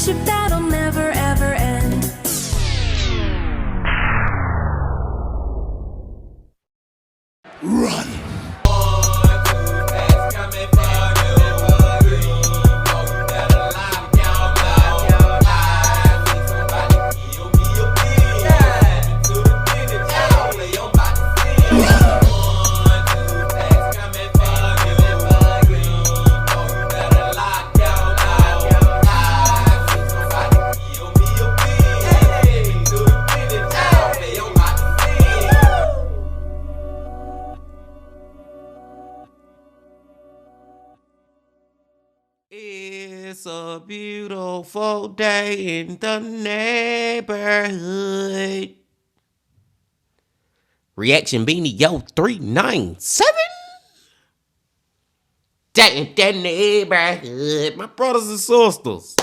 friendship that'll never ever end. Run! It's a beautiful day in the neighborhood. Reaction Beanie Yo 397. Day in the neighborhood. My brothers and sisters,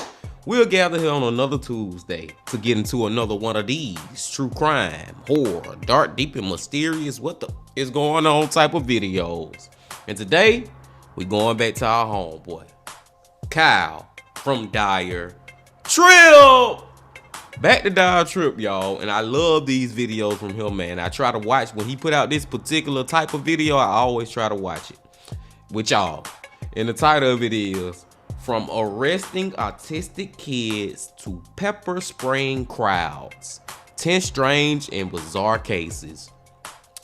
we'll gather here on another Tuesday to get into another one of these true crime, horror, dark, deep, and mysterious what the is going on type of videos. And today, we're going back to our homeboy, Kyle from Dire Trip. Back to Dire Trip, y'all. And I love these videos from him, man. I try to watch when he put out this particular type of video. I always try to watch it with y'all. And the title of it is From Arresting Autistic Kids to Pepper Spraying Crowds, 10 Strange and Bizarre Cases.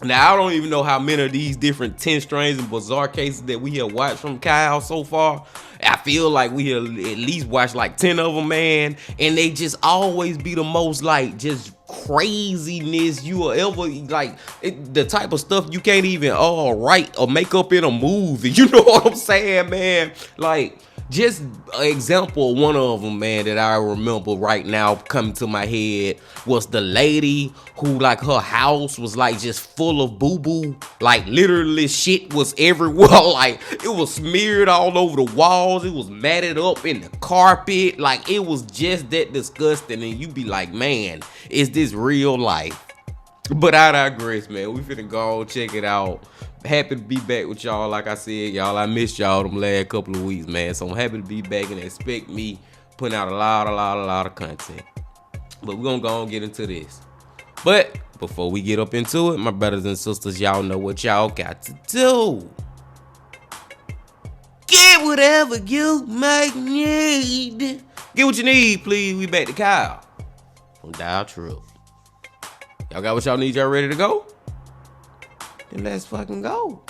Now, I don't even know how many of these different 10 strange and bizarre cases that we have watched from Kyle so far. I feel like we have at least watched like 10 of them, man. And they just always be the most like just craziness you will ever like. The type of stuff you can't even write or make up in a movie. You know what I'm saying, man? Like, just an example of one of them, man, that I remember right now coming to my head was the lady who, like, her house was like just full of boo-boo. Like, literally shit was everywhere. Like, it was smeared all over the walls. It was matted up in the carpet. Like, it was just that disgusting. And you be like, man, is this real life? But I digress, man. We finna go check it out. Happy to be back with y'all. Like I said, y'all, I missed y'all them last couple of weeks, man. So I'm happy to be back and expect me putting out a lot of content. But we're gonna go and get into this. But before we get up into it, my brothers and sisters, y'all know what y'all got to do. Get whatever you might need. Get what you need, please. We back to Kyle from Dire Trip. Y'all got what y'all need? Y'all ready to go? Then let's fucking go.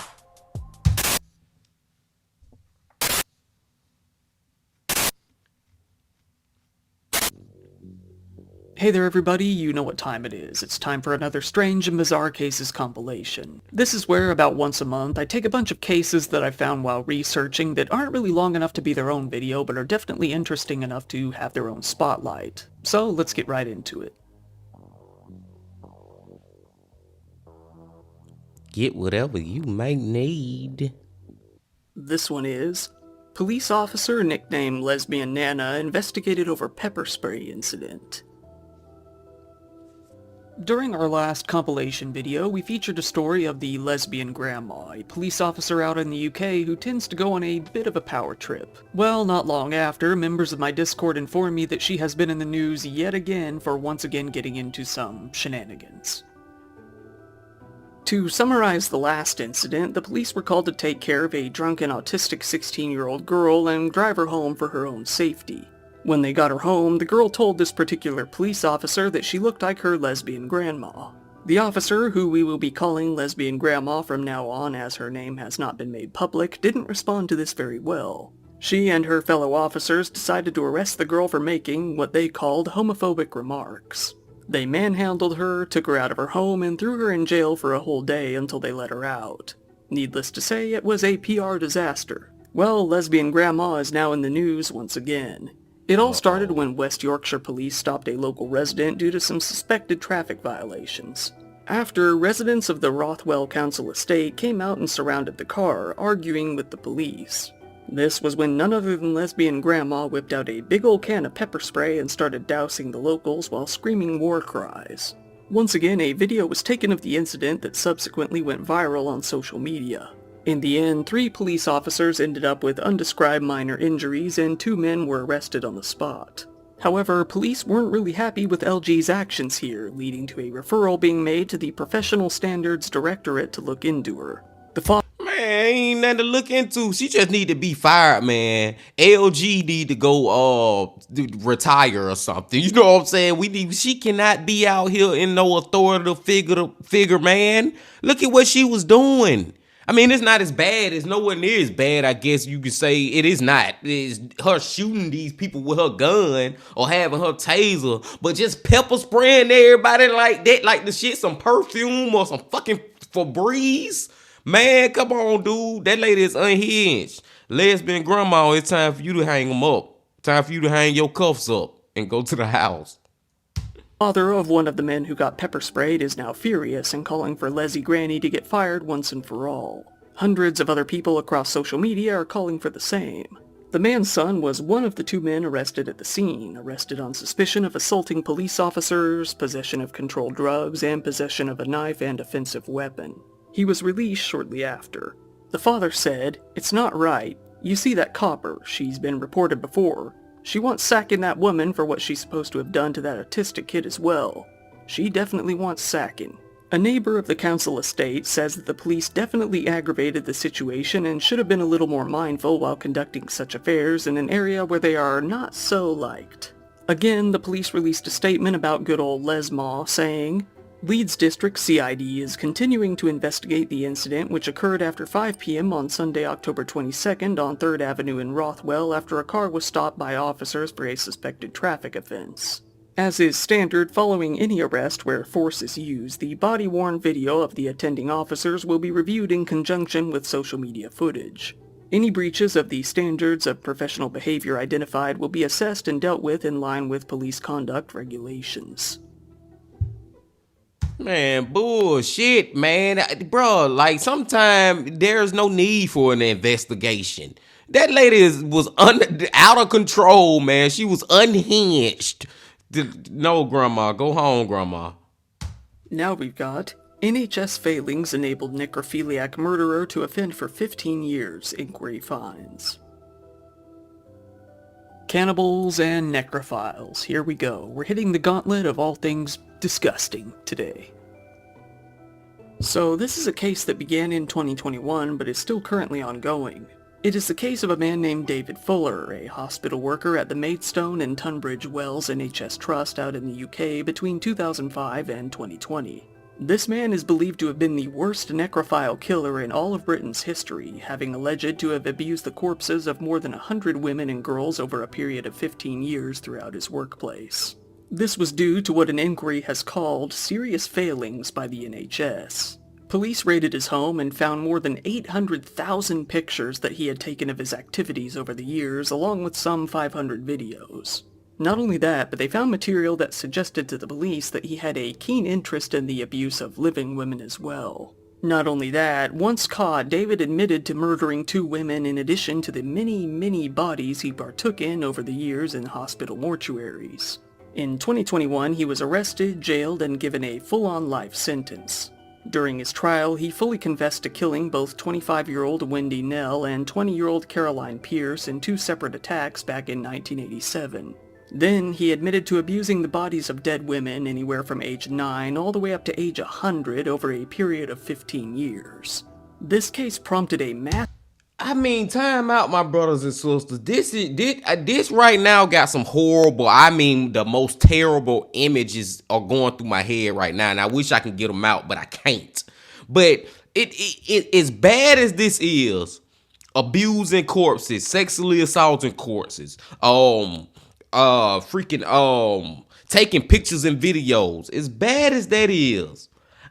Hey there everybody, you know what time it is. It's time for another Strange and Bizarre Cases compilation. This is where, about once a month, I take a bunch of cases that I found while researching that aren't really long enough to be their own video, but are definitely interesting enough to have their own spotlight. So let's get right into it. Get whatever you might need. This one is, police officer nicknamed Lesbian Nana investigated over pepper spray incident. During our last compilation video, we featured a story of the lesbian grandma, a police officer out in the UK who tends to go on a bit of a power trip. Well, not long after, members of my Discord informed me that she has been in the news yet again for once again getting into some shenanigans. To summarize the last incident, the police were called to take care of a drunken autistic 16-year-old girl and drive her home for her own safety. When they got her home, the girl told this particular police officer that she looked like her lesbian grandma. The officer, who we will be calling Lesbian Grandma from now on as her name has not been made public, didn't respond to this very well. She and her fellow officers decided to arrest the girl for making what they called homophobic remarks. They manhandled her, took her out of her home, and threw her in jail for a whole day until they let her out. Needless to say, it was a PR disaster. Well, Lesbian Grandma is now in the news once again. It all started when West Yorkshire police stopped a local resident due to some suspected traffic violations. After, residents of the Rothwell Council estate came out and surrounded the car, arguing with the police. This was when none other than Lesbian Grandma whipped out a big ol' can of pepper spray and started dousing the locals while screaming war cries. Once again, a video was taken of the incident that subsequently went viral on social media. In the end, 3 police officers ended up with undescribed minor injuries and 2 men were arrested on the spot. However, police weren't really happy with LG's actions here, leading to a referral being made to the Professional Standards Directorate to look into her. The father Man, ain't nothing to look into. She just need to be fired, man. LG need to go retire or something. You know what I'm saying? She cannot be out here in no authoritative figure, man. Look at what she was doing. I mean, it's not as bad. It's nowhere near as bad, I guess you could say. It is not. It's her shooting these people with her gun or having her taser, but just pepper spraying everybody like that, like the shit some perfume or some fucking Febreze. Man, come on, dude. That lady is unhinged. Lesbian grandma, it's time for you to hang them up. Time for you to hang your cuffs up and go to the house. Father of one of the men who got pepper sprayed is now furious and calling for Leslie Granny to get fired once and for all. Hundreds of other people across social media are calling for the same. The man's son was one of the 2 men arrested at the scene, arrested on suspicion of assaulting police officers, possession of controlled drugs, and possession of a knife and offensive weapon. He was released shortly after. The father said, "It's not right. You see that copper, she's been reported before. She wants sacking that woman for what she's supposed to have done to that autistic kid as well. She definitely wants sacking." A neighbor of the council estate says that the police definitely aggravated the situation and should have been a little more mindful while conducting such affairs in an area where they are not so liked. Again, the police released a statement about good old Lesma, saying, "Leeds District CID is continuing to investigate the incident which occurred after 5 p.m. on Sunday, October 22nd on 3rd Avenue in Rothwell after a car was stopped by officers for a suspected traffic offense. As is standard following any arrest where force is used, the body-worn video of the attending officers will be reviewed in conjunction with social media footage. Any breaches of the standards of professional behavior identified will be assessed and dealt with in line with police conduct regulations." Man, bullshit, man. Bro, like, sometimes there's no need for an investigation. That lady was out of control, man. She was unhinged. No, grandma. Go home, grandma. Now we've got NHS failings enabled necrophiliac murderer to offend for 15 years, inquiry finds. Cannibals and necrophiles. Here we go. We're hitting the gauntlet of all things disgusting today. So this is a case that began in 2021 but is still currently ongoing. It is the case of a man named David Fuller, a hospital worker at the Maidstone and Tunbridge Wells NHS Trust out in the UK between 2005 and 2020. This man is believed to have been the worst necrophile killer in all of Britain's history, having alleged to have abused the corpses of more than 100 women and girls over a period of 15 years throughout his workplace. This was due to what an inquiry has called serious failings by the NHS. Police raided his home and found more than 800,000 pictures that he had taken of his activities over the years, along with some 500 videos. Not only that, but they found material that suggested to the police that he had a keen interest in the abuse of living women as well. Not only that, once caught, David admitted to murdering 2 women in addition to the many bodies he partook in over the years in hospital mortuaries. In 2021, he was arrested, jailed, and given a full-on life sentence. During his trial, he fully confessed to killing both 25-year-old Wendy Nell and 20-year-old Caroline Pierce in 2 separate attacks back in 1987. Then, he admitted to abusing the bodies of dead women anywhere from age 9 all the way up to age 100 over a period of 15 years. This case prompted a Time out, my brothers and sisters. This right now got some horrible, the most terrible images are going through my head right now, and I wish I could get them out, but I can't. But it as bad as this is, abusing corpses, sexually assaulting corpses, taking pictures and videos, as bad as that is,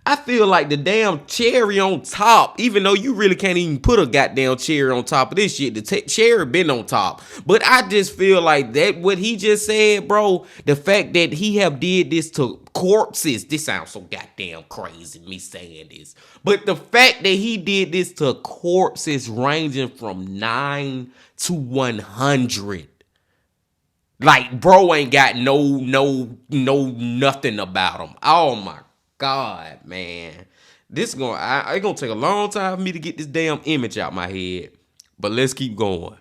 I feel like the damn cherry on top, even though you really can't even put a goddamn cherry on top of this shit, the cherry been on top. But I just feel like that, what he just said, bro, the fact that he have did this to corpses, this sounds so goddamn crazy, me saying this, but the fact that he did this to corpses ranging from 9 to 100, like, bro ain't got no nothing about him. Oh my God, man. It's gonna take a long time for me to get this damn image out my head. But let's keep going.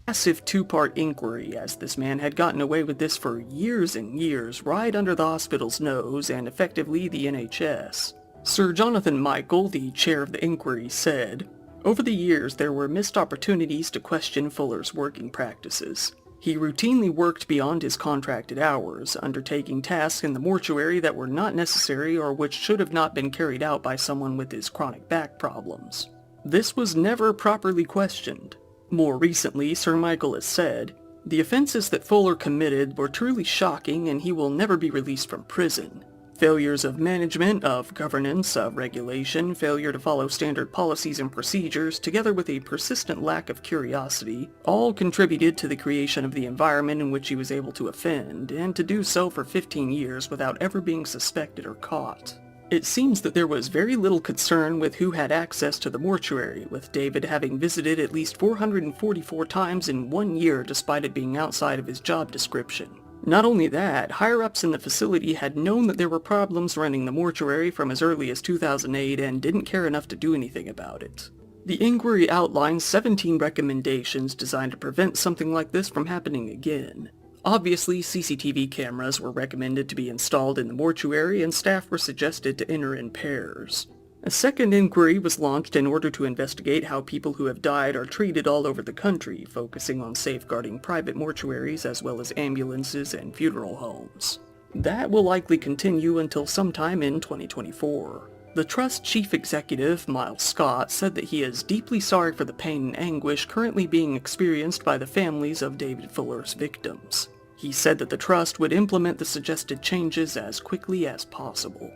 massive two-part inquiry, as this man had gotten away with this for years and years, right under the hospital's nose and effectively the NHS. Sir Jonathan Michael, the chair of the inquiry, said, "Over the years there were missed opportunities to question Fuller's working practices. He routinely worked beyond his contracted hours, undertaking tasks in the mortuary that were not necessary or which should have not been carried out by someone with his chronic back problems. This was never properly questioned." More recently, Sir Michael has said, "The offenses that Fuller committed were truly shocking and he will never be released from prison. Failures of management, of governance, of regulation, failure to follow standard policies and procedures, together with a persistent lack of curiosity, all contributed to the creation of the environment in which he was able to offend, and to do so for 15 years without ever being suspected or caught." It seems that there was very little concern with who had access to the mortuary, with David having visited at least 444 times in 1 year despite it being outside of his job description. Not only that, higher-ups in the facility had known that there were problems running the mortuary from as early as 2008 and didn't care enough to do anything about it. The inquiry outlines 17 recommendations designed to prevent something like this from happening again. Obviously, CCTV cameras were recommended to be installed in the mortuary and staff were suggested to enter in pairs. A second inquiry was launched in order to investigate how people who have died are treated all over the country, focusing on safeguarding private mortuaries as well as ambulances and funeral homes. That will likely continue until sometime in 2024. The Trust Chief Executive, Miles Scott, said that he is deeply sorry for the pain and anguish currently being experienced by the families of David Fuller's victims. He said that the Trust would implement the suggested changes as quickly as possible.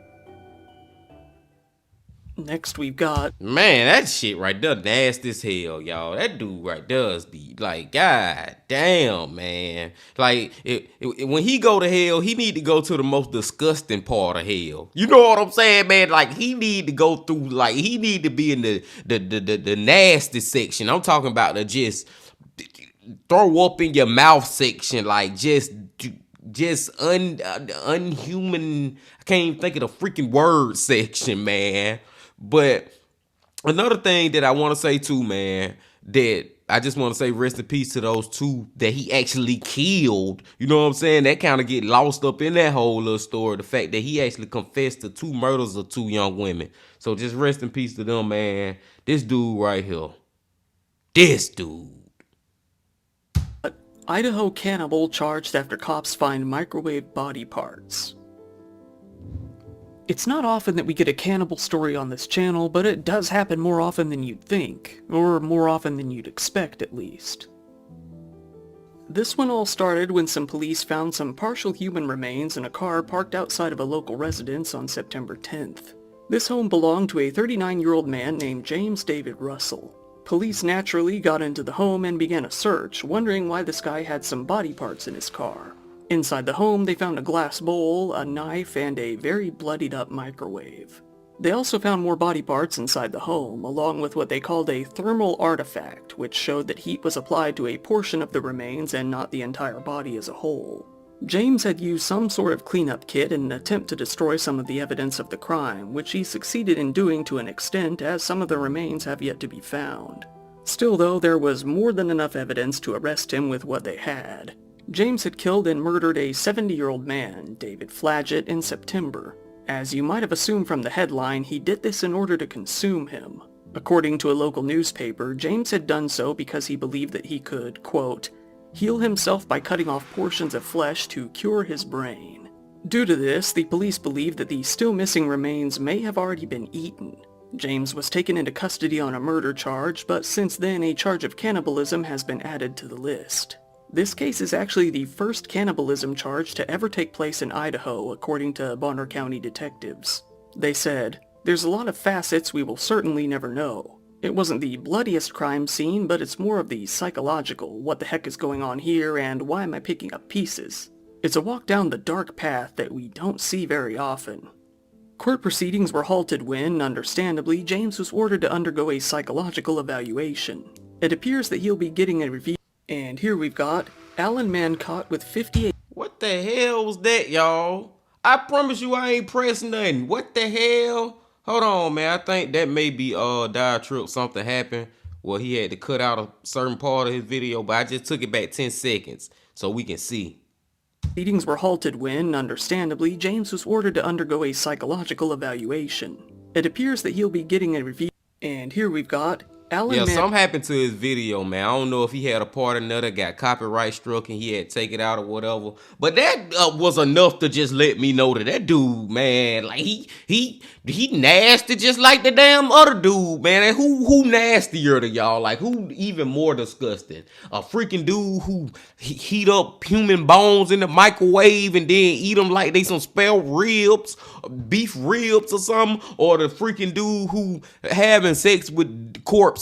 Next we've got... Man, that shit right there nasty as hell, y'all. That dude right there is like, god damn, man. Like, when he go to hell, he need to go to the most disgusting part of hell. You know what I'm saying, man? Like, he need to go through, like, he need to be in the nasty section. I'm talking about the just throw up in your mouth section, like, just unhuman. I can't even think of the freaking word section, man. But another thing that I want to say too, man, that I just want to say rest in peace to those two that he actually killed. You know what I'm saying? That kind of get lost up in that whole little story. The fact that he actually confessed to 2 murders of 2 young women. So just rest in peace to them, man. This dude right here. This dude. Idaho cannibal charged after cops find microwave body parts. It's not often that we get a cannibal story on this channel, but it does happen more often than you'd think, or more often than you'd expect at least. This one all started when some police found some partial human remains in a car parked outside of a local residence on September 10th. This home belonged to a 39-year-old man named James David Russell. Police naturally got into the home and began a search, wondering why this guy had some body parts in his car. Inside the home, they found a glass bowl, a knife, and a very bloodied-up microwave. They also found more body parts inside the home, along with what they called a thermal artifact, which showed that heat was applied to a portion of the remains and not the entire body as a whole. James had used some sort of cleanup kit in an attempt to destroy some of the evidence of the crime, which he succeeded in doing to an extent, as some of the remains have yet to be found. Still though, there was more than enough evidence to arrest him with what they had. James had killed and murdered a 70-year-old man, David Flaggett, in September. As you might have assumed from the headline, he did this in order to consume him. According to a local newspaper, James had done so because he believed that he could, quote, heal himself by cutting off portions of flesh to cure his brain. Due to this, the police believed that the still missing remains may have already been eaten. James was taken into custody on a murder charge, but since then a charge of cannibalism has been added to the list. This case is actually the first cannibalism charge to ever take place in Idaho, according to Bonner County detectives. They said, "There's a lot of facets we will certainly never know. It wasn't the bloodiest crime scene, but it's more of the psychological, what the heck is going on here and why am I picking up pieces? It's a walk down the dark path that we don't see very often." Court proceedings were halted when, understandably, James was ordered to undergo a psychological evaluation. It appears that he'll be getting a review. And here we've got Alan Mann caught with 58. What the hell was that, y'all? I promise you I ain't pressing nothing. What the hell? Hold on, man. I think that may be Dire Trip. Something happened Well, he had to cut out a certain part of his video, but I just took it back 10 seconds so we can see. Proceedings were halted when, understandably, James was ordered to undergo a psychological evaluation. It appears that he'll be getting a review. And here we've got Alan. Yeah, something happened to his video, man. I don't know if he had a part in there that got copyright struck and he had to take it out or whatever. But that was enough to just let me know that dude, man, like he nasty just like the damn other dude, man. And who nastier to y'all? Like who even more disgusting? A freaking dude who heat up human bones in the microwave and then eat them like they some spare ribs, beef ribs or something, or the freaking dude who having sex with corpses.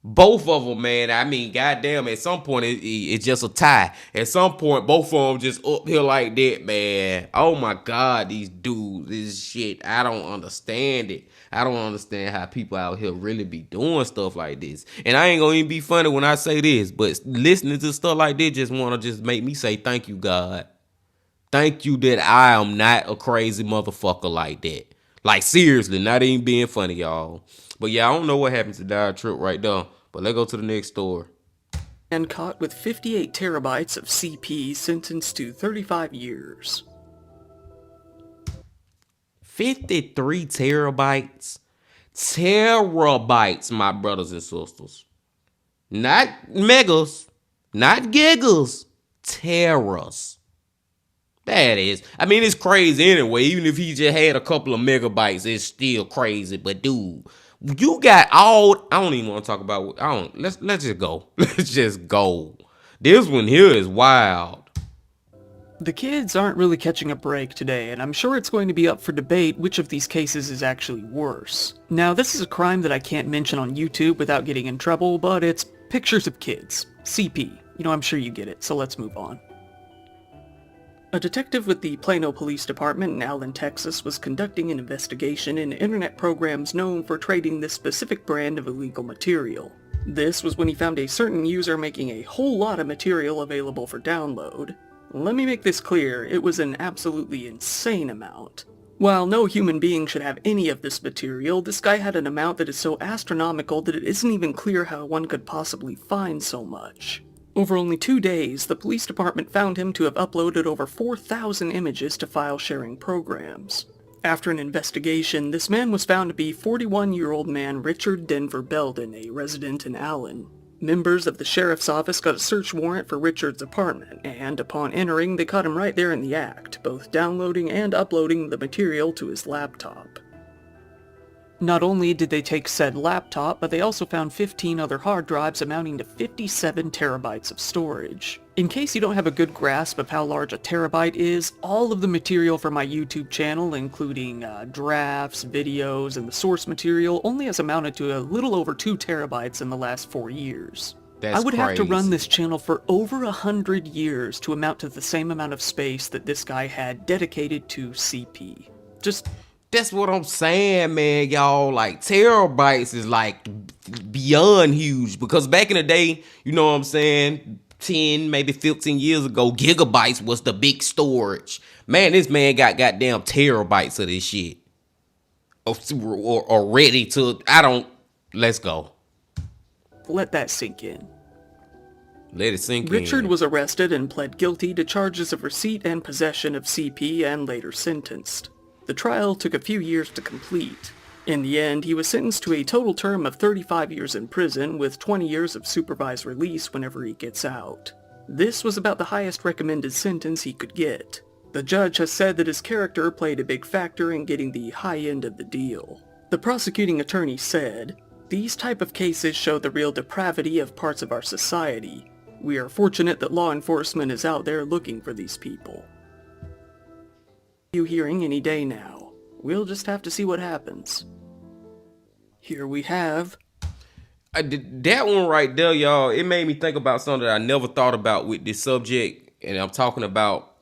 Both of them, man. I mean, goddamn, at some point it's just a tie. At some point, both of them just up here like that, man. Oh my God, these dudes, this shit. I don't understand it. I don't understand how people out here really be doing stuff like this. And I ain't gonna even be funny when I say this, but listening to stuff like this just wanna just make me say thank you, God. Thank you that I am not a crazy motherfucker like that. Like seriously, not even being funny, y'all. But yeah, I don't know what happened to Dial Trip right there. But let's go to the next story. And caught with 58 terabytes of CP sentenced to 35 years. 53 terabytes? Terabytes, my brothers and sisters. Not megas, not gigas, teras. That is. I mean, it's crazy anyway. Even if he just had a couple of megabytes, it's still crazy. But dude, you got all. I don't even want to talk about. Let's just go. Let's just go. This one here is wild. The kids aren't really catching a break today, and I'm sure it's going to be up for debate which of these cases is actually worse. Now, this is a crime that I can't mention on YouTube without getting in trouble, but it's pictures of kids. CP. You know, I'm sure you get it, so let's move on. A detective with the Plano Police Department in Allen, Texas was conducting an investigation in internet programs known for trading this specific brand of illegal material. This was when he found a certain user making a whole lot of material available for download. Let me make this clear, it was an absolutely insane amount. While no human being should have any of this material, this guy had an amount that is so astronomical that it isn't even clear how one could possibly find so much. Over only 2 days, the police department found him to have uploaded over 4,000 images to file-sharing programs. After an investigation, this man was found to be 41-year-old man Richard Denver Belden, a resident in Allen. Members of the sheriff's office got a search warrant for Richard's apartment, and upon entering, they caught him right there in the act, both downloading and uploading the material to his laptop. Not only did they take said laptop, but they also found 15 other hard drives amounting to 57 terabytes of storage. In case you don't have a good grasp of how large a terabyte is, all of the material from my YouTube channel, including drafts, videos, and the source material, only has amounted to a little over 2 terabytes in the last 4 years. I would have to run this channel for over 100 years to amount to the same amount of space that this guy had dedicated to CP. That's what I'm saying, man, y'all. Like, terabytes is like beyond huge. Because back in the day, you know what I'm saying, 10, maybe 15 years ago, gigabytes was the big storage. Man, this man got goddamn terabytes of this shit. Or ready to, let's go. Let that sink in. Let it sink in. Richard was arrested and pled guilty to charges of receipt and possession of CP and later sentenced. The trial took a few years to complete. In the end, he was sentenced to a total term of 35 years in prison with 20 years of supervised release whenever he gets out. This was about the highest recommended sentence he could get. The judge has said that his character played a big factor in getting the high end of the deal. The prosecuting attorney said, "These type of cases show the real depravity of parts of our society. We are fortunate that law enforcement is out there looking for these people." You hearing any day now. We'll just have to see what happens. Here we have... that one right there, y'all, it made me think about something that I never thought about with this subject. And I'm talking about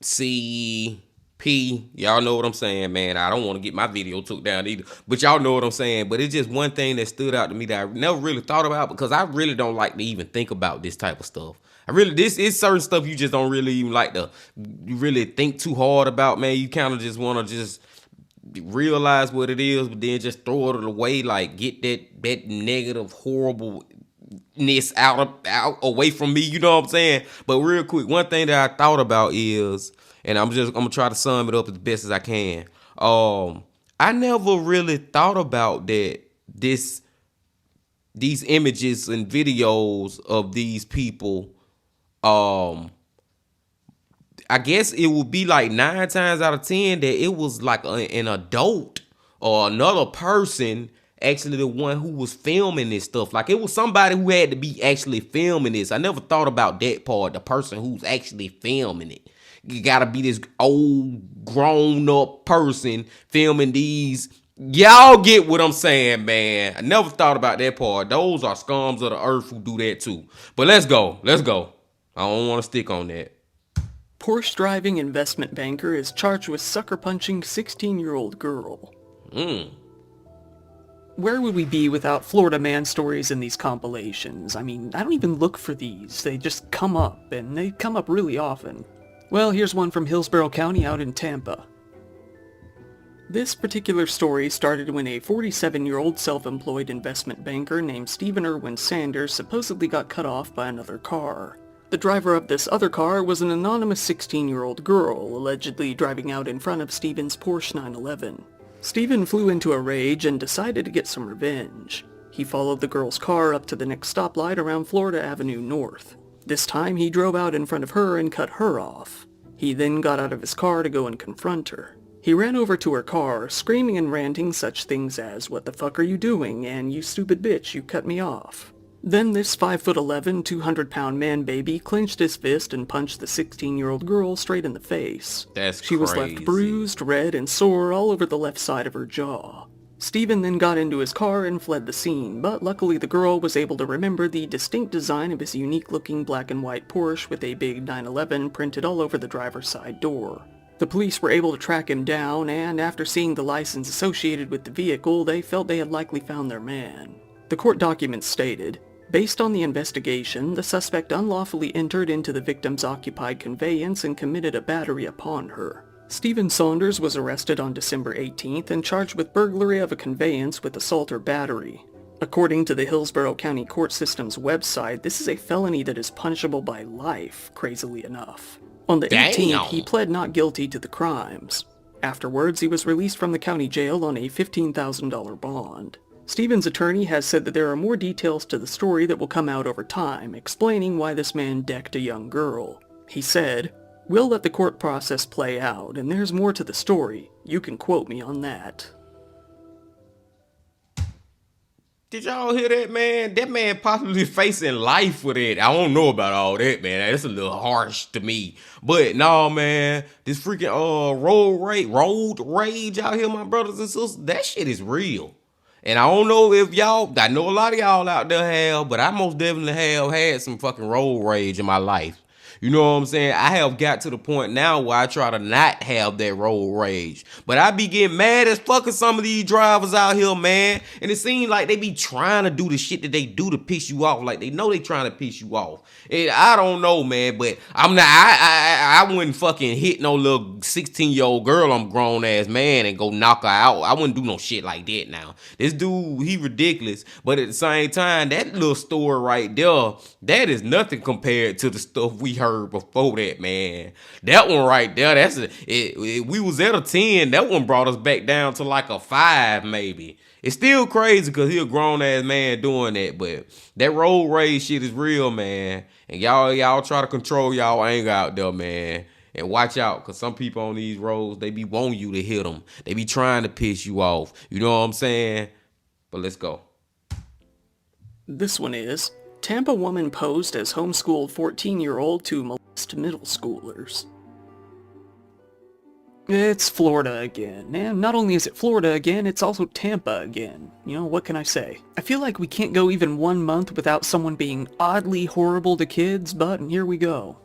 CP. Y'all know what I'm saying, man. I don't want to get my video took down either. But y'all know what I'm saying. But it's just one thing that stood out to me that I never really thought about, because I really don't like to even think about this type of stuff. This is certain stuff you just don't really even like to really think too hard about, man. You kind of just want to just realize what it is, but then just throw it away, like get that negative horribleness out away from me, you know what I'm saying? But real quick, one thing that I thought about is, and I'm gonna try to sum it up as best as I can. I never really thought about that these images and videos of these people, I guess it would be like 9 times out of 10 that it was like an adult or another person actually the one who was filming this stuff. Like it was somebody who had to be actually filming this. I never thought about that part, the person who's actually filming it. You gotta be this old grown up person filming these. Y'all get what I'm saying, man. I never thought about that part. Those are scums of the earth who do that too. But let's go. I don't want to stick on that. Porsche driving investment banker is charged with sucker punching 16-year-old girl. Where would we be without Florida man stories in these compilations? I mean, I don't even look for these. They just come up, and they come up really often. Well, here's one from Hillsborough County out in Tampa. This particular story started when a 47-year-old self-employed investment banker named Stephen Irwin Sanders supposedly got cut off by another car. The driver of this other car was an anonymous 16-year-old girl, allegedly driving out in front of Stephen's Porsche 911. Stephen flew into a rage and decided to get some revenge. He followed the girl's car up to the next stoplight around Florida Avenue North. This time he drove out in front of her and cut her off. He then got out of his car to go and confront her. He ran over to her car, screaming and ranting such things as, "What the fuck are you doing?" and "You stupid bitch, you cut me off." Then this 5'11", 200-pound man-baby clenched his fist and punched the 16-year-old girl straight in the face. That's She was left bruised, red, and sore all over the left side of her jaw. Stephen then got into his car and fled the scene, but luckily the girl was able to remember the distinct design of his unique-looking black and white Porsche with a big 911 printed all over the driver's side door. The police were able to track him down, and after seeing the license associated with the vehicle, they felt they had likely found their man. The court documents stated, "Based on the investigation, the suspect unlawfully entered into the victim's occupied conveyance and committed a battery upon her." Stephen Saunders was arrested on December 18th and charged with burglary of a conveyance with assault or battery. According to the Hillsborough County Court System's website, this is a felony that is punishable by life, crazily enough. On the 18th, he pled not guilty to the crimes. Afterwards, he was released from the county jail on a $15,000 bond. Stephen's attorney has said that there are more details to the story that will come out over time, explaining why this man decked a young girl. He said, "We'll let the court process play out, and there's more to the story. You can quote me on that." Did y'all hear that, man? That man possibly facing life for that. I don't know about all that, man. That's a little harsh to me. But no, man, this freaking road rage out here, my brothers and sisters, that shit is real. And I don't know if y'all, I know a lot of y'all out there have, but I most definitely have had some fucking road rage in my life. You know what I'm saying? I have got to the point now where I try to not have that road rage. But I be getting mad as fuck at some of these drivers out here, man. And it seems like they be trying to do the shit that they do to piss you off. Like they know they trying to piss you off. And I don't know, man, but I'm not, I wouldn't fucking hit no little 16-year-old girl, I'm grown ass man, and go knock her out. I wouldn't do no shit like that now. This dude, he ridiculous. But at the same time, that little story right there, that is nothing compared to the stuff we heard before that, man. That one right there, we was at a 10. That one brought us back down to like a 5, maybe. It's still crazy because he a grown ass man doing that, but that road rage shit is real, man. And y'all try to control y'all anger out there, man. And watch out, because some people on these roads, they be wanting you to hit them. They be trying to piss you off. You know what I'm saying? But let's go. This one is, Tampa woman posed as homeschooled 14-year-old to molest middle schoolers. It's Florida again, and not only is it Florida again, it's also Tampa again. You know, what can I say? I feel like we can't go even 1 month without someone being oddly horrible to kids, but here we go.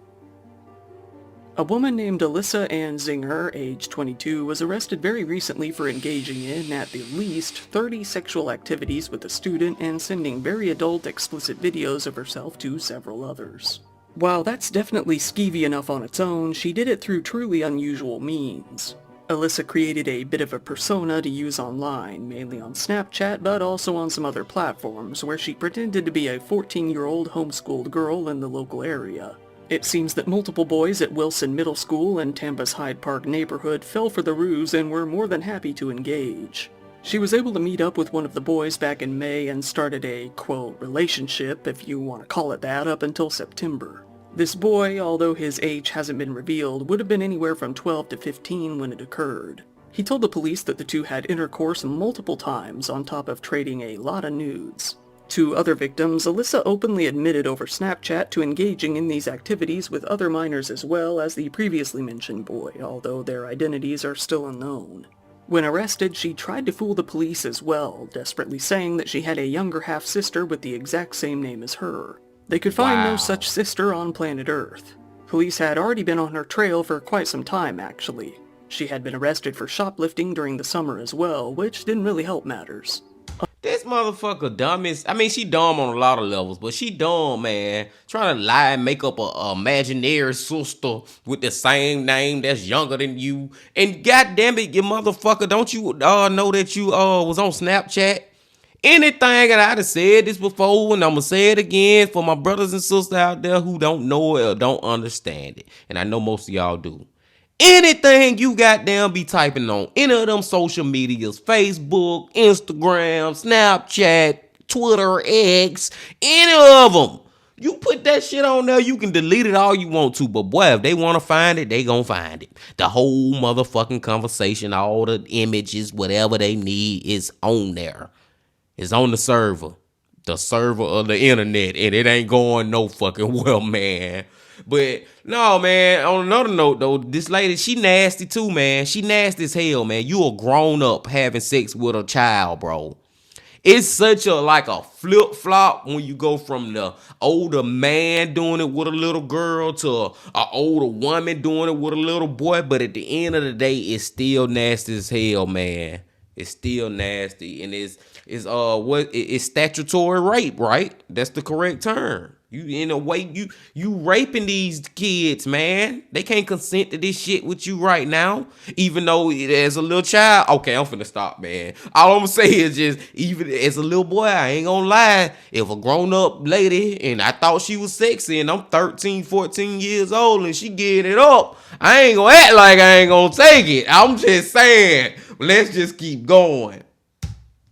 A woman named Alyssa Ann Zinger, age 22, was arrested very recently for engaging in, at the least, 30 sexual activities with a student and sending very adult, explicit videos of herself to several others. While that's definitely skeevy enough on its own, she did it through truly unusual means. Alyssa created a bit of a persona to use online, mainly on Snapchat, but also on some other platforms, where she pretended to be a 14-year-old homeschooled girl in the local area. It seems that multiple boys at Wilson Middle School in Tampa's Hyde Park neighborhood fell for the ruse and were more than happy to engage. She was able to meet up with one of the boys back in May and started a, quote, relationship, if you want to call it that, up until September. This boy, although his age hasn't been revealed, would have been anywhere from 12 to 15 when it occurred. He told the police that the two had intercourse multiple times on top of trading a lot of nudes. To other victims, Alyssa openly admitted over Snapchat to engaging in these activities with other minors as well as the previously mentioned boy, although their identities are still unknown. When arrested, she tried to fool the police as well, desperately saying that she had a younger half-sister with the exact same name as her. They could find no such sister on planet Earth. Police had already been on her trail for quite some time, actually. She had been arrested for shoplifting during the summer as well, which didn't really help matters. This motherfucker dumb as, I mean, she dumb on a lot of levels, but she dumb, man. Trying to lie and make up a imaginary sister with the same name that's younger than you. And goddamn it, you motherfucker, don't you know that you was on Snapchat? Anything, and I'd have said this before, and I'm gonna say it again for my brothers and sisters out there who don't know it or don't understand it. And I know most of y'all do. Anything you goddamn be typing on any of them social medias, Facebook, Instagram, Snapchat, Twitter, X, any of them. You put that shit on there, you can delete it all you want to, but boy, if they want to find it, they gonna find it. The whole motherfucking conversation, all the images, whatever they need is on there. It's on the server of the internet, and it ain't going no fucking well, man. But no, man, on another note though, this lady, she nasty too, man. She nasty as hell, man. You a grown up having sex with a child, bro. It's such a like a flip flop when you go from the older man doing it with a little girl to a older woman doing it with a little boy. But at the end of the day, it's still nasty as hell, man. It's still nasty, and it's statutory rape, right? That's the correct term. You in a way you raping these kids, man. They can't consent to this shit with you right now. Even though as a little child, okay, I'm finna stop, man. All I'm gonna say is just even as a little boy, I ain't gonna lie. If a grown up lady and I thought she was sexy and I'm 13, 14 years old and she getting it up, I ain't gonna act like I ain't gonna take it. I'm just saying, let's just keep going.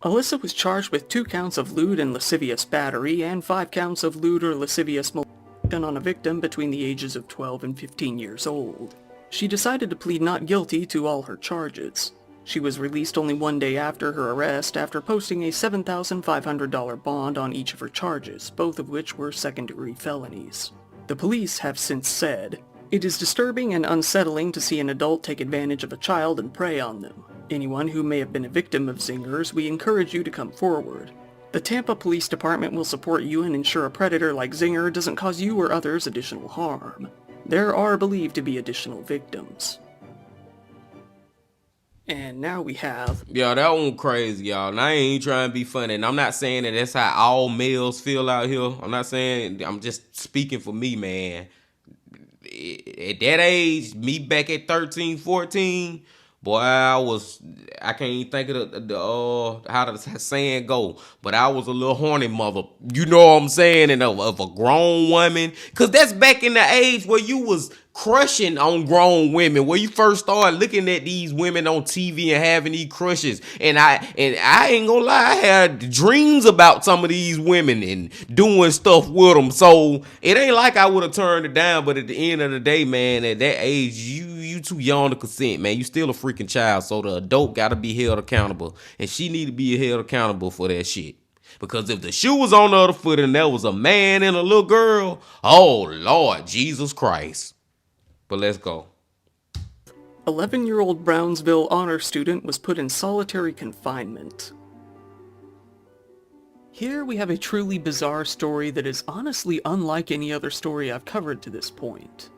Alyssa was charged with 2 counts of lewd and lascivious battery and 5 counts of lewd or lascivious molestation on a victim between the ages of 12 and 15 years old. She decided to plead not guilty to all her charges. She was released only 1 day after her arrest after posting a $7,500 bond on each of her charges, both of which were second-degree felonies. The police have since said, "It is disturbing and unsettling to see an adult take advantage of a child and prey on them. Anyone who may have been a victim of zingers, we encourage you to come forward. The Tampa Police Department will support you and ensure a predator like Zinger doesn't cause you or others additional harm. There are believed to be additional victims." And now we have... Yeah, that one crazy, y'all. And I ain't trying to be funny. And I'm not saying that that's how all males feel out here. I'm not saying... I'm just speaking for me, man. At that age, me back at 13, 14... Boy, I can't even think of how the saying go, but I was a little horny mother. You know what I'm saying? And of a grown woman. Because that's back in the age where you was crushing on grown women, where you first started looking at these women on TV and having these crushes. And I ain't gonna lie, I had dreams about some of these women and doing stuff with them. So it ain't like I would have turned it down, but at the end of the day, man, at that age, you too young to consent, man. You still a freaking child, so the adult gotta be held accountable. And she need to be held accountable for that shit. Because if the shoe was on the other foot and there was a man and a little girl, oh Lord Jesus Christ. But let's go. 11-year-old Brownsville honor student was put in solitary confinement. Here we have a truly bizarre story that is honestly unlike any other story I've covered to this point.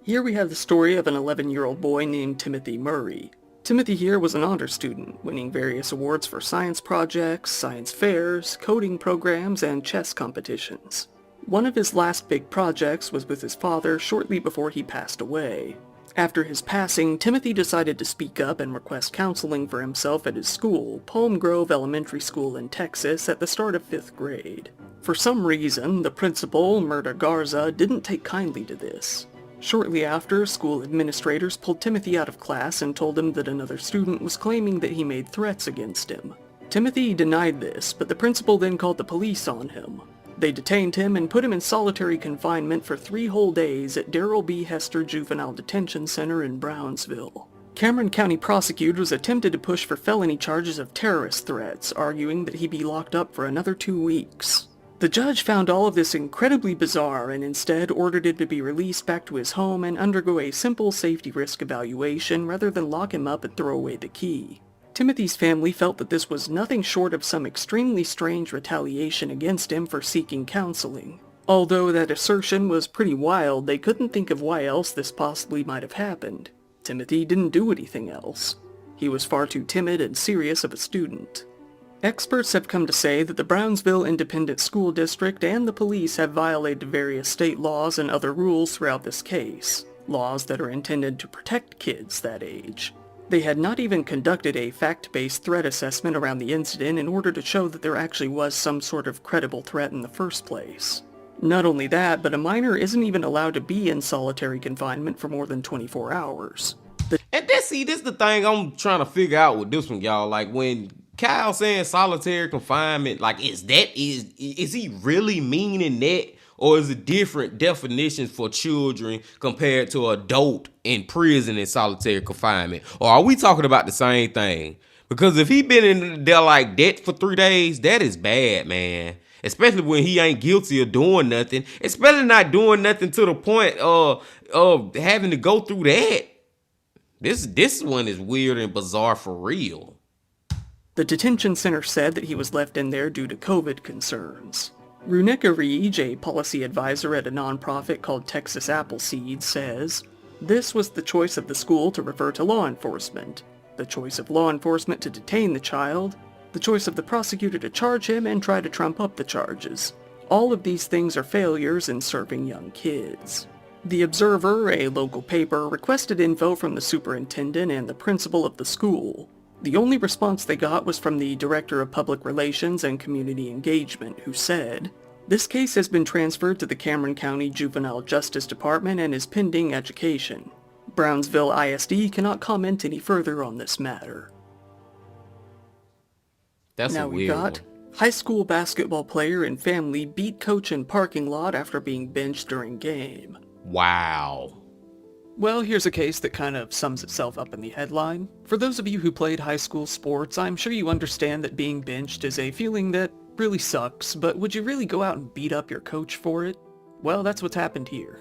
Here we have the story of an 11-year-old boy named Timothy Murray. Timothy here was an honor student, winning various awards for science projects, science fairs, coding programs, and chess competitions. One of his last big projects was with his father shortly before he passed away. After his passing, Timothy decided to speak up and request counseling for himself at his school, Palm Grove Elementary School in Texas, at the start of 5th grade. For some reason, the principal, Myrta Garza, didn't take kindly to this. Shortly after, school administrators pulled Timothy out of class and told him that another student was claiming that he made threats against him. Timothy denied this, but the principal then called the police on him. They detained him and put him in solitary confinement for 3 whole days at Darrell B. Hester Juvenile Detention Center in Brownsville. Cameron County prosecutors attempted to push for felony charges of terrorist threats, arguing that he be locked up for another 2 weeks. The judge found all of this incredibly bizarre and instead ordered him to be released back to his home and undergo a simple safety risk evaluation rather than lock him up and throw away the key. Timothy's family felt that this was nothing short of some extremely strange retaliation against him for seeking counseling. Although that assertion was pretty wild, they couldn't think of why else this possibly might have happened. Timothy didn't do anything else. He was far too timid and serious of a student. Experts have come to say that the Brownsville Independent School District and the police have violated various state laws and other rules throughout this case, laws that are intended to protect kids that age. They had not even conducted a fact-based threat assessment around the incident in order to show that there actually was some sort of credible threat in the first place. Not only that, but a minor isn't even allowed to be in solitary confinement for more than 24 hours. And this is the thing I'm trying to figure out with this one, y'all. Like, when Kyle saying solitary confinement, like, is he really meaning that? Or is it different definitions for children compared to adult in prison and solitary confinement? Or are we talking about the same thing? Because if he been in there like that for 3 days, that is bad, man. Especially when he ain't guilty of doing nothing. Especially not doing nothing to the point of having to go through that. This one is weird and bizarre for real. The detention center said that he was left in there due to COVID concerns. Runeka Reej, a policy advisor at a nonprofit called Texas Appleseed, says, "This was the choice of the school to refer to law enforcement, the choice of law enforcement to detain the child, the choice of the prosecutor to charge him and try to trump up the charges. All of these things are failures in serving young kids." The Observer, a local paper, requested info from the superintendent and the principal of the school. The only response they got was from the Director of Public Relations and Community Engagement, who said, "This case has been transferred to the Cameron County Juvenile Justice Department and is pending education. Brownsville ISD cannot comment any further on this matter." That's now a we weird got one. high school basketball player and family beat coach in parking lot after being benched during game. Wow. Well, here's a case that kind of sums itself up in the headline. For those of you who played high school sports, I'm sure you understand that being benched is a feeling that really sucks, but would you really go out and beat up your coach for it? Well, that's what's happened here.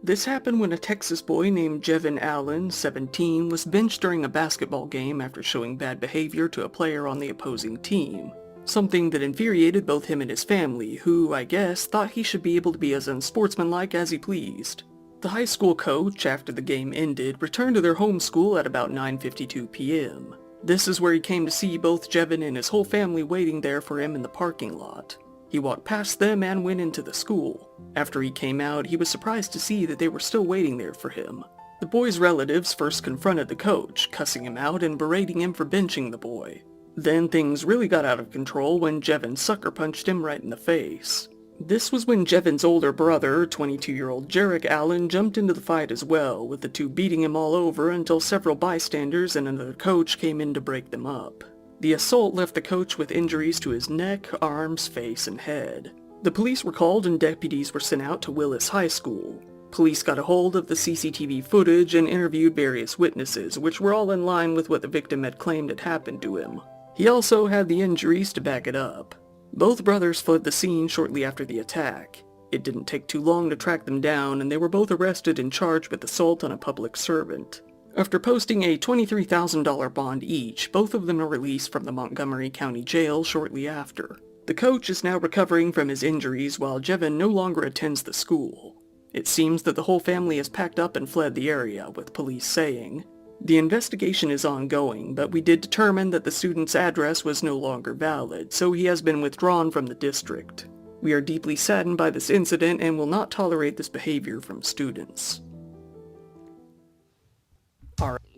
This happened when a Texas boy named Jevin Allen, 17, was benched during a basketball game after showing bad behavior to a player on the opposing team. Something that infuriated both him and his family, who, I guess, thought he should be able to be as unsportsmanlike as he pleased. The high school coach, after the game ended, returned to their home school at about 9:52 p.m. This is where he came to see both Jevin and his whole family waiting there for him in the parking lot. He walked past them and went into the school. After he came out, he was surprised to see that they were still waiting there for him. The boy's relatives first confronted the coach, cussing him out and berating him for benching the boy. Then things really got out of control when Jevin sucker punched him right in the face. This was when Jevin's older brother, 22-year-old Jarek Allen, jumped into the fight as well, with the two beating him all over until several bystanders and another coach came in to break them up. The assault left the coach with injuries to his neck, arms, face, and head. The police were called and deputies were sent out to Willis High School. Police got a hold of the CCTV footage and interviewed various witnesses, which were all in line with what the victim had claimed had happened to him. He also had the injuries to back it up. Both brothers fled the scene shortly after the attack. It didn't take too long to track them down, and they were both arrested and charged with assault on a public servant. After posting a $23,000 bond each, both of them were released from the Montgomery County Jail shortly after. The coach is now recovering from his injuries while Jevin no longer attends the school. It seems that the whole family has packed up and fled the area, with police saying, "The investigation is ongoing, but we did determine that the student's address was no longer valid, so he has been withdrawn from the district. We are deeply saddened by this incident and will not tolerate this behavior from students."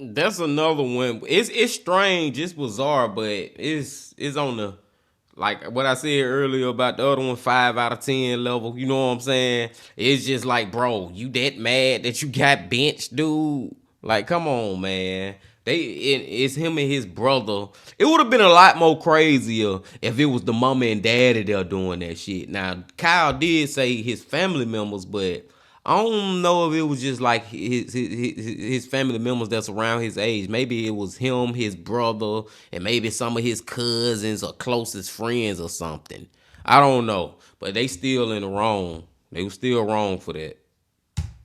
That's another one. It's strange, it's bizarre, but it's on the, like what I said earlier about the other one, 5 out of 10 level. You know what I'm saying? It's just like, bro, you that mad that you got benched, dude? Like, come on, man. It's him and his brother. It would have been a lot more crazier if it was the mama and daddy there doing that shit. Now, Kyle did say his family members, but I don't know if it was just like his family members that's around his age. Maybe it was him, his brother, and maybe some of his cousins or closest friends or something. I don't know, but they still in the wrong. They were still wrong for that.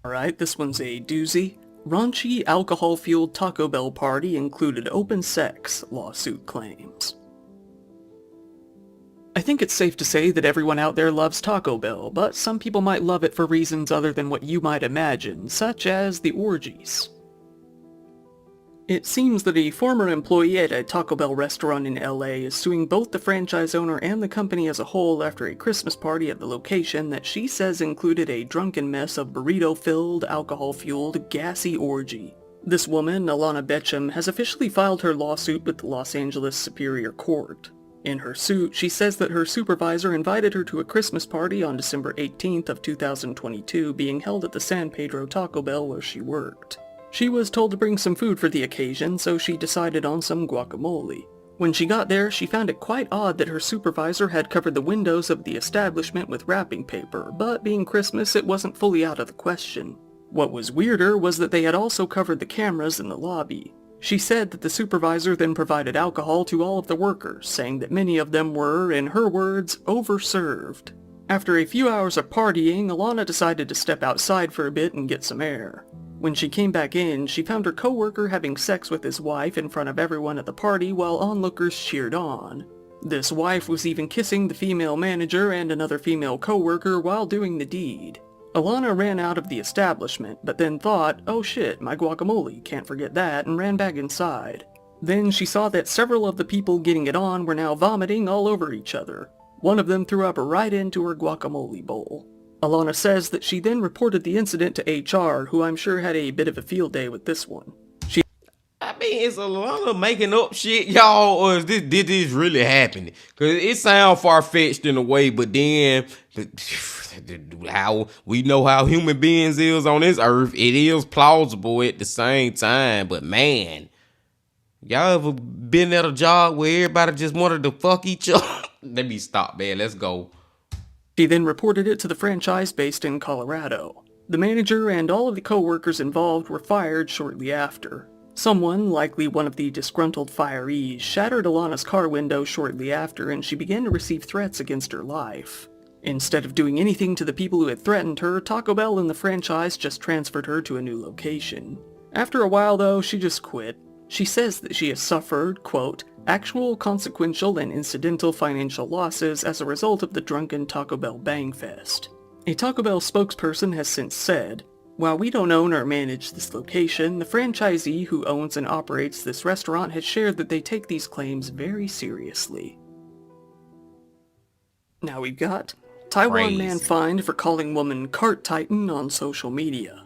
Alright, this one's a doozy. Raunchy alcohol-fueled Taco Bell party included open sex, lawsuit claims. I think it's safe to say that everyone out there loves Taco Bell, but some people might love it for reasons other than what you might imagine, such as the orgies. It seems that a former employee at a Taco Bell restaurant in LA is suing both the franchise owner and the company as a whole after a Christmas party at the location that she says included a drunken mess of burrito-filled, alcohol-fueled, gassy orgy. This woman, Alana Betcham, has officially filed her lawsuit with the Los Angeles Superior Court. In her suit, she says that her supervisor invited her to a Christmas party on December 18th of 2022 being held at the San Pedro Taco Bell where she worked. She was told to bring some food for the occasion, so she decided on some guacamole. When she got there, she found it quite odd that her supervisor had covered the windows of the establishment with wrapping paper, but being Christmas, it wasn't fully out of the question. What was weirder was that they had also covered the cameras in the lobby. She said that the supervisor then provided alcohol to all of the workers, saying that many of them were, in her words, overserved. After a few hours of partying, Alana decided to step outside for a bit and get some air. When she came back in, she found her coworker having sex with his wife in front of everyone at the party while onlookers cheered on. This wife was even kissing the female manager and another female coworker while doing the deed. Alana ran out of the establishment, but then thought, oh shit, my guacamole, can't forget that, and ran back inside. Then she saw that several of the people getting it on were now vomiting all over each other. One of them threw up right into her guacamole bowl. Alana says that she then reported the incident to HR, who I'm sure had a bit of a field day with this one. I mean, it's a lot of making up shit, y'all, or is did this really happen? Because it sounds far-fetched in a way, but then how we know how human beings is on this earth, it is plausible at the same time. But man, y'all ever been at a job where everybody just wanted to fuck each other? Let me stop, man. Let's go. She then reported it to the franchise based in Colorado. The manager and all of the co-workers involved were fired shortly after. Someone, likely one of the disgruntled firees, shattered Alana's car window shortly after, and she began to receive threats against her life. Instead of doing anything to the people who had threatened her, Taco Bell and the franchise just transferred her to a new location. After a while though, she just quit. She says that she has suffered, quote, actual, consequential, and incidental financial losses as a result of the drunken Taco Bell bangfest. A Taco Bell spokesperson has since said, while we don't own or manage this location, the franchisee who owns and operates this restaurant has shared that they take these claims very seriously. Now we've got Taiwan man fined for calling woman cart titan on social media.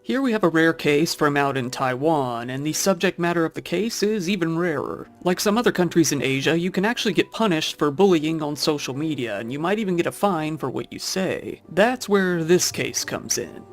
Here we have a rare case from out in Taiwan, and the subject matter of the case is even rarer. Like some other countries in Asia, you can actually get punished for bullying on social media, and you might even get a fine for what you say. That's where this case comes in.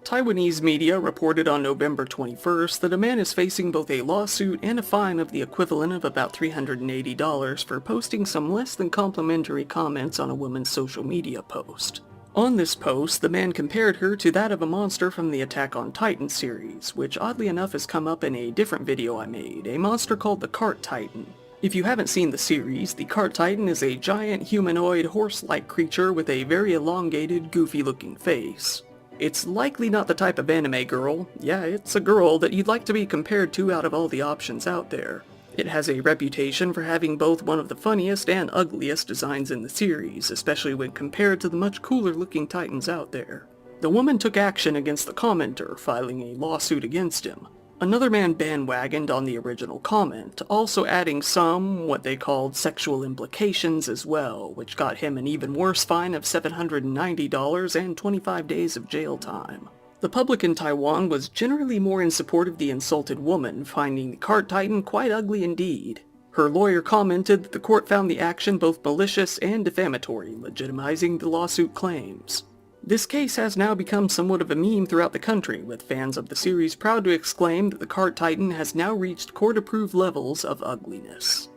Taiwanese media reported on November 21st that a man is facing both a lawsuit and a fine of the equivalent of about $380 for posting some less than complimentary comments on a woman's social media post. On this post, the man compared her to that of a monster from the Attack on Titan series, which oddly enough has come up in a different video I made, a monster called the Cart Titan. If you haven't seen the series, the Cart Titan is a giant humanoid horse-like creature with a very elongated, goofy-looking face. It's likely not the type of anime girl. Yeah, it's a girl that you'd like to be compared to out of all the options out there. It has a reputation for having both one of the funniest and ugliest designs in the series, especially when compared to the much cooler looking Titans out there. The woman took action against the commenter, filing a lawsuit against him. Another man bandwagoned on the original comment, also adding some, what they called sexual implications as well, which got him an even worse fine of $790 and 25 days of jail time. The public in Taiwan was generally more in support of the insulted woman, finding the cart titan quite ugly indeed. Her lawyer commented that the court found the action both malicious and defamatory, legitimizing the lawsuit claims. This case has now become somewhat of a meme throughout the country, with fans of the series proud to exclaim that the cart titan has now reached court-approved levels of ugliness.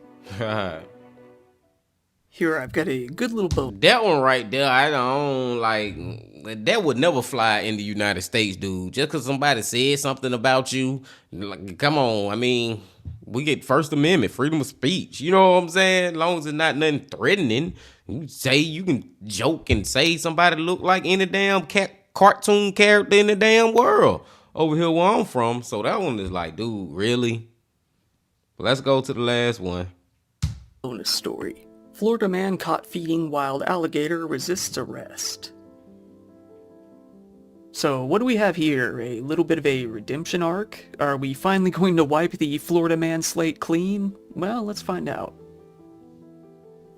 Here I've got a good little bow. That one right there, I don't like. That would never fly in the United States, dude. Just because somebody said something about you, like, come on. I mean, we get First Amendment, freedom of speech. You know what I'm saying? As long as it's not nothing threatening. You can joke and say somebody look like any damn cartoon character in the damn world over here where I'm from. So that one is like, dude, really? But let's go to the last one. Bonus story. Florida man caught feeding wild alligator resists arrest. So what do we have here? A little bit of a redemption arc? Are we finally going to wipe the Florida man slate clean? Well, let's find out.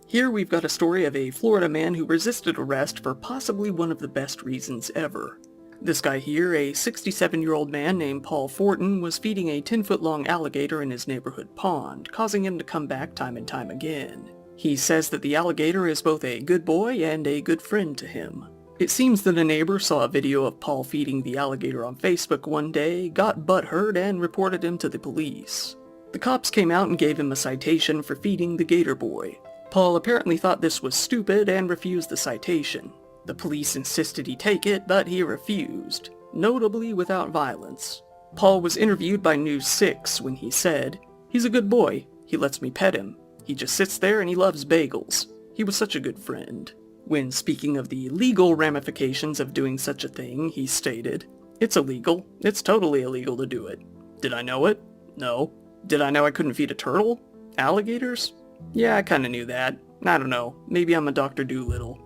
Here we've got a story of a Florida man who resisted arrest for possibly one of the best reasons ever. This guy here, a 67-year-old man named Paul Fortin, was feeding a 10-foot-long alligator in his neighborhood pond, causing him to come back time and time again. He says that the alligator is both a good boy and a good friend to him. It seems that a neighbor saw a video of Paul feeding the alligator on Facebook one day, got butthurt, and reported him to the police. The cops came out and gave him a citation for feeding the gator boy. Paul apparently thought this was stupid and refused the citation. The police insisted he take it, but he refused, notably without violence. Paul was interviewed by News 6 when he said, "He's a good boy. He lets me pet him. He just sits there and he loves bagels. He was such a good friend." When speaking of the legal ramifications of doing such a thing, he stated, "It's illegal. It's totally illegal to do it. Did I know it? No. Did I know I couldn't feed a turtle? Alligators? Yeah, I kinda knew that. I don't know. Maybe I'm a Dr. Doolittle."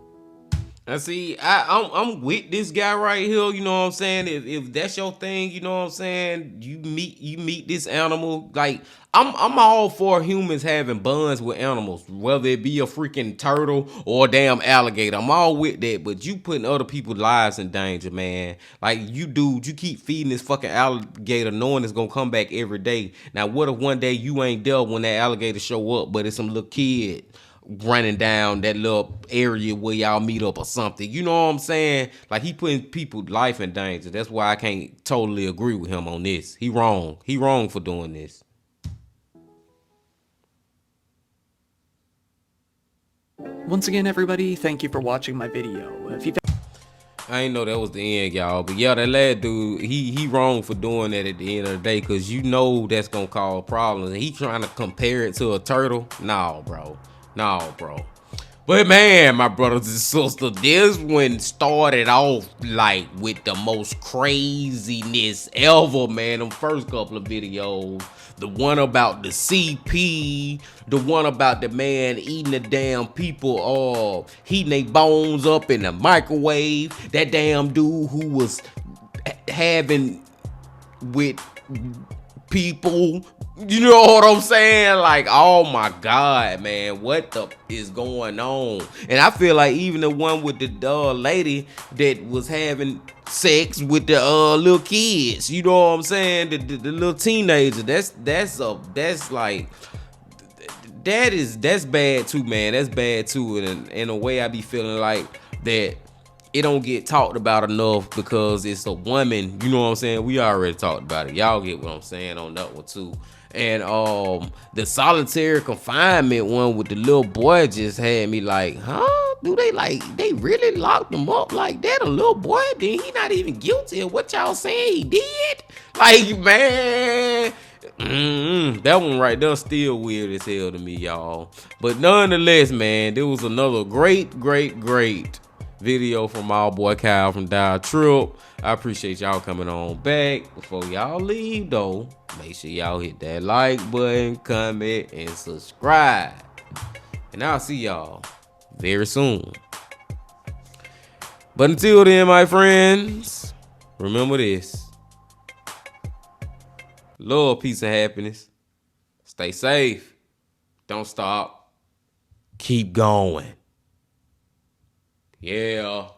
I see, I'm with this guy right here, you know what I'm saying? If that's your thing, you know what I'm saying? You meet this animal, like I'm all for humans having bonds with animals, whether it be a freaking turtle or a damn alligator. I'm all with that, but you putting other people's lives in danger, man. Like you keep feeding this fucking alligator knowing it's gonna come back every day. Now what if one day you ain't there when that alligator show up, but it's some little kid running down that little area where y'all meet up or something? You know what I'm saying? Like he putting people's life in danger. That's why I can't totally agree with him on this. He wrong. He wrong for doing this. Once again, everybody, thank you for watching my video. If you I ain't know that was the end, y'all. But yeah, that lad dude, he wrong for doing that at the end of the day, because you know that's gonna cause problems. And he trying to compare it to a turtle. No, bro. No, bro. But man, my brothers and sisters, this one started off like with the most craziness ever, man. Them first couple of videos. The one about the CP, the one about the man eating the damn people, heating their bones up in the microwave. That damn dude who was having with people, you know what I'm saying? Like, oh my God, man, what the is going on? And I feel like even the one with the lady that was having sex with the little kids, you know what I'm saying? The little teenager. That's bad too, man. That's bad too. And in a way, I be feeling like that it don't get talked about enough because it's a woman. You know what I'm saying? We already talked about it. Y'all get what I'm saying on that one too. And the solitary confinement one with the little boy just had me like, huh? Do they really locked him up like that? A little boy? Then he not even guilty of what y'all saying he did? Like, man, that one right there still weird as hell to me, y'all. But nonetheless, man, there was another great video from our boy Kyle from Dial Trip. I appreciate y'all coming on back. Before y'all leave though, make sure y'all hit that like button, comment, and subscribe. And I'll see y'all very soon. But until then, my friends, remember this: love, peace, and happiness. Stay safe. Don't stop. Keep going. Yeah.